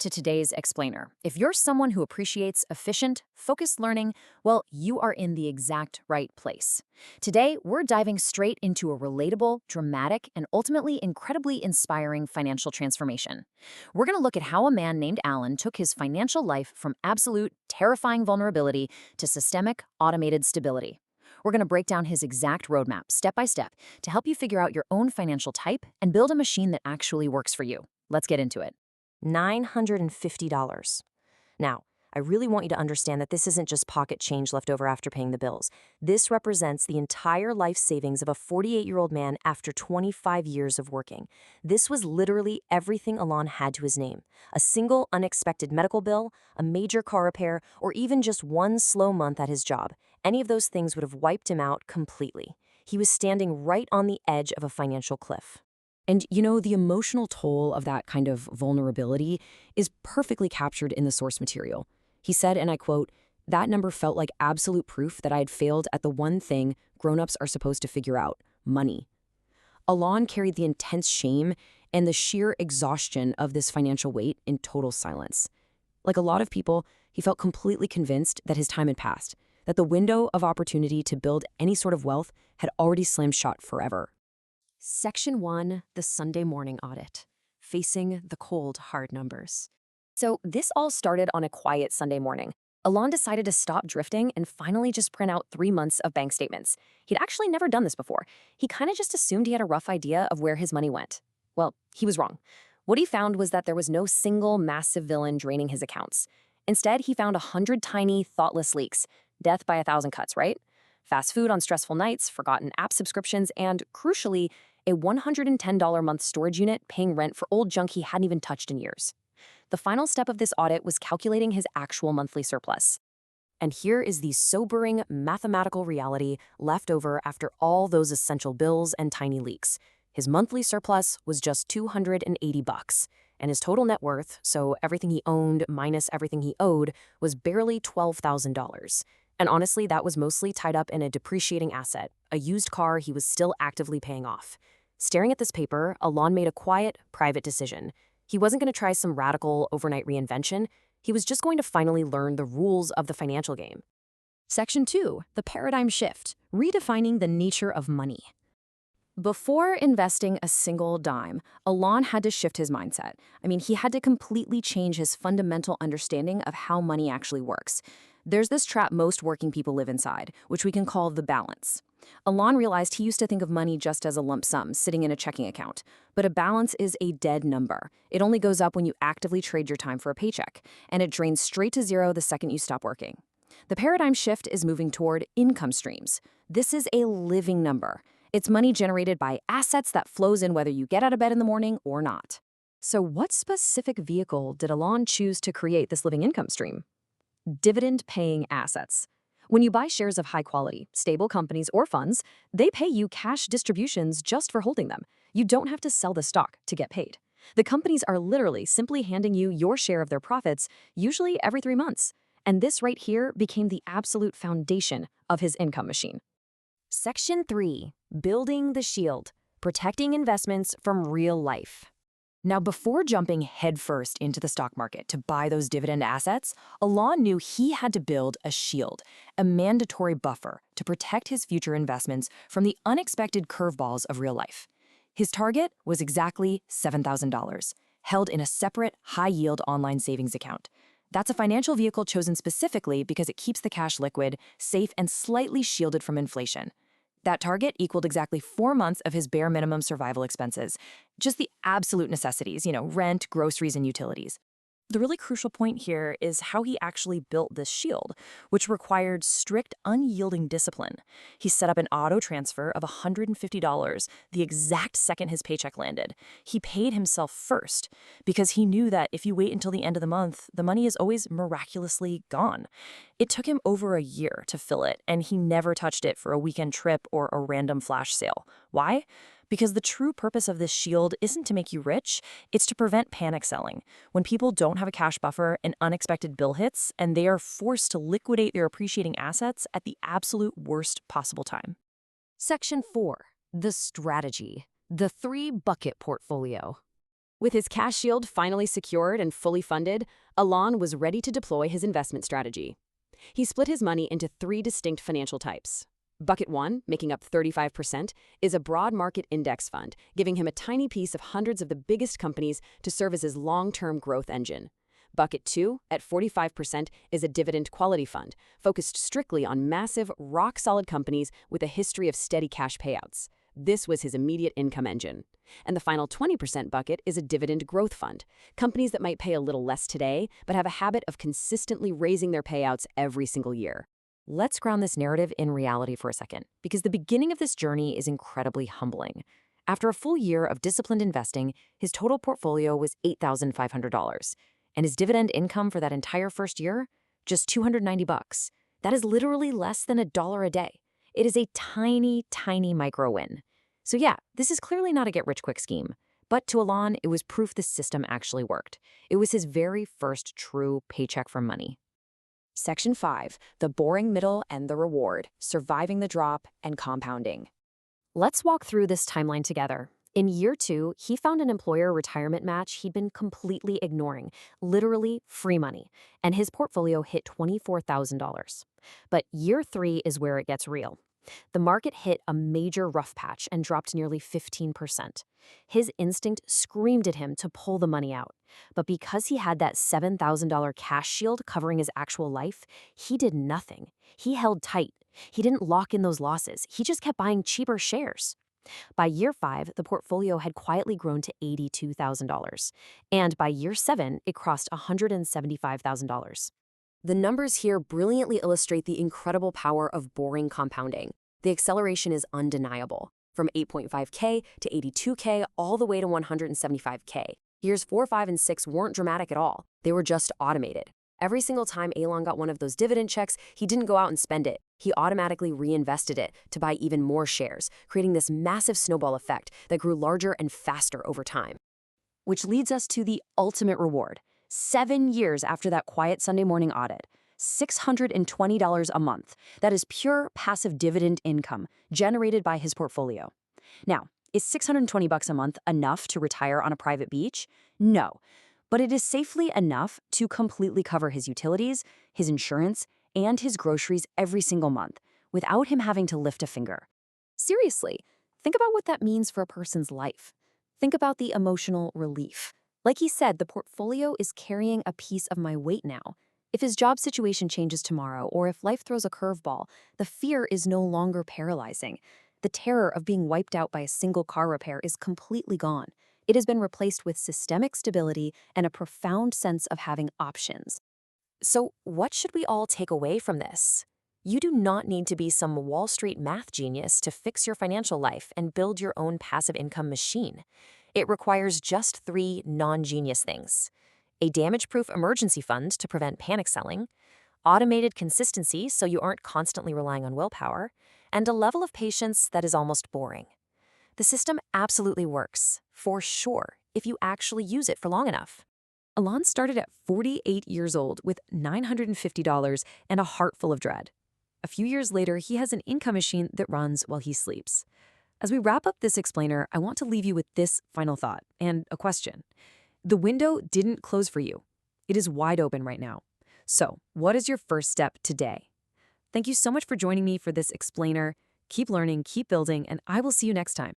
to today's explainer. If you're someone who appreciates efficient, focused learning, well, you are in the exact right place. Today, we're diving straight into a relatable, dramatic, and ultimately incredibly inspiring financial transformation. We're going to look at how a man named Alain took his financial life from absolute, terrifying vulnerability to systemic, automated stability. We're going to break down his exact roadmap, step by step, to help you figure out your own financial type and build a machine that actually works for you. Let's get into it. $950. Now, I really want you to understand that this isn't just pocket change left over after paying the bills. This represents the entire life savings of a 48-year-old man after 25 years of working. This was literally everything Alain had to his name. A single unexpected medical bill, a major car repair, or even just one slow month at his job. Any of those things would have wiped him out completely. He was standing right on the edge of a financial cliff. And the emotional toll of that kind of vulnerability is perfectly captured in the source material. He said, and I quote, "That number felt like absolute proof that I had failed at the one thing grown-ups are supposed to figure out, money." Alain carried the intense shame and the sheer exhaustion of this financial weight in total silence. Like a lot of people, he felt completely convinced that his time had passed, that the window of opportunity to build any sort of wealth had already slammed shut forever. Section 1, the Sunday morning audit. Facing the cold, hard numbers. So this all started on a quiet Sunday morning. Alain decided to stop drifting and finally just print out 3 months of bank statements. He'd actually never done this before. He kind of just assumed he had a rough idea of where his money went. Well, he was wrong. What he found was that there was no single massive villain draining his accounts. Instead, he found 100 tiny, thoughtless leaks. Death by 1,000 cuts, right? Fast food on stressful nights, forgotten app subscriptions, and, crucially, a $110 a month storage unit paying rent for old junk he hadn't even touched in years. The final step of this audit was calculating his actual monthly surplus. And here is the sobering mathematical reality left over after all those essential bills and tiny leaks. His monthly surplus was just $280, and his total net worth, so everything he owned minus everything he owed, was barely $12,000. And honestly, that was mostly tied up in a depreciating asset, a used car he was still actively paying off. Staring at this paper, Alain made a quiet, private decision. He wasn't going to try some radical overnight reinvention. He was just going to finally learn the rules of the financial game. Section 2, the paradigm shift, redefining the nature of money. Before investing a single dime, Alain had to shift his mindset. He had to completely change his fundamental understanding of how money actually works. There's this trap most working people live inside, which we can call the balance. Alain realized he used to think of money just as a lump sum sitting in a checking account. But a balance is a dead number. It only goes up when you actively trade your time for a paycheck, and it drains straight to zero the second you stop working. The paradigm shift is moving toward income streams. This is a living number. It's money generated by assets that flows in whether you get out of bed in the morning or not. So what specific vehicle did Alain choose to create this living income stream? Dividend-paying assets. When you buy shares of high-quality, stable companies or funds, they pay you cash distributions just for holding them. You don't have to sell the stock to get paid. The companies are literally simply handing you your share of their profits, usually every 3 months. And this right here became the absolute foundation of his income machine. Section 3, building the shield, protecting investments from real life. Now, before jumping headfirst into the stock market to buy those dividend assets, Alain knew he had to build a shield, a mandatory buffer to protect his future investments from the unexpected curveballs of real life. His target was exactly $7,000, held in a separate, high-yield online savings account. That's a financial vehicle chosen specifically because it keeps the cash liquid, safe, and slightly shielded from inflation. That target equaled exactly 4 months of his bare minimum survival expenses. Just the absolute necessities, rent, groceries, and utilities. The really crucial point here is how he actually built this shield, which required strict, unyielding discipline. He set up an auto transfer of $150 the exact second his paycheck landed. He paid himself first because he knew that if you wait until the end of the month, the money is always miraculously gone. It took him over a year to fill it, and he never touched it for a weekend trip or a random flash sale. Why? Because the true purpose of this shield isn't to make you rich, it's to prevent panic selling. When people don't have a cash buffer, an unexpected bill hits, and they are forced to liquidate their appreciating assets at the absolute worst possible time. Section 4, the strategy, the 3-bucket portfolio. With his cash shield finally secured and fully funded, Alain was ready to deploy his investment strategy. He split his money into three distinct financial types. Bucket 1, making up 35%, is a broad market index fund, giving him a tiny piece of hundreds of the biggest companies to serve as his long-term growth engine. Bucket 2, at 45%, is a dividend quality fund, focused strictly on massive, rock-solid companies with a history of steady cash payouts. This was his immediate income engine. And the final 20% bucket is a dividend growth fund, companies that might pay a little less today, but have a habit of consistently raising their payouts every single year. Let's ground this narrative in reality for a second, because the beginning of this journey is incredibly humbling. After a full year of disciplined investing, his total portfolio was $8,500. And his dividend income for that entire first year? Just $290. That is literally less than $1 a day. It is a tiny, tiny micro win. So yeah, this is clearly not a get-rich-quick scheme. But to Alain, it was proof the system actually worked. It was his very first true paycheck from money. Section 5, the boring middle and the reward, surviving the drop and compounding. Let's walk through this timeline together. In year 2, he found an employer retirement match he'd been completely ignoring, literally free money, and his portfolio hit $24,000. But year 3 is where it gets real. The market hit a major rough patch and dropped nearly 15%. His instinct screamed at him to pull the money out. But because he had that $7,000 cash shield covering his actual life, he did nothing. He held tight. He didn't lock in those losses. He just kept buying cheaper shares. By year 5, the portfolio had quietly grown to $82,000. And by year 7, it crossed $175,000. The numbers here brilliantly illustrate the incredible power of boring compounding. The acceleration is undeniable, from 8.5K to 82K all the way to 175K. Years 4, 5, and 6 weren't dramatic at all. They were just automated. Every single time Alain got one of those dividend checks, he didn't go out and spend it. He automatically reinvested it to buy even more shares, creating this massive snowball effect that grew larger and faster over time. Which leads us to the ultimate reward. 7 years after that quiet Sunday morning audit, $620 a month. That is pure passive dividend income generated by his portfolio. Now, is $620 a month enough to retire on a private beach? No, but it is safely enough to completely cover his utilities, his insurance, and his groceries every single month without him having to lift a finger. Seriously, think about what that means for a person's life. Think about the emotional relief. Like he said, the portfolio is carrying a piece of my weight now. If his job situation changes tomorrow, or if life throws a curveball, the fear is no longer paralyzing. The terror of being wiped out by a single car repair is completely gone. It has been replaced with systemic stability and a profound sense of having options. So, what should we all take away from this? You do not need to be some Wall Street math genius to fix your financial life and build your own passive income machine. It requires just 3 non-genius things: a damage-proof emergency fund to prevent panic selling, automated consistency so you aren't constantly relying on willpower, and a level of patience that is almost boring. The system absolutely works, for sure, if you actually use it for long enough. Alain started at 48 years old with $950 and a heart full of dread. A few years later, he has an income machine that runs while he sleeps. As we wrap up this explainer, I want to leave you with this final thought and a question. The window didn't close for you. It is wide open right now. So, what is your first step today? Thank you so much for joining me for this explainer. Keep learning, keep building, and I will see you next time.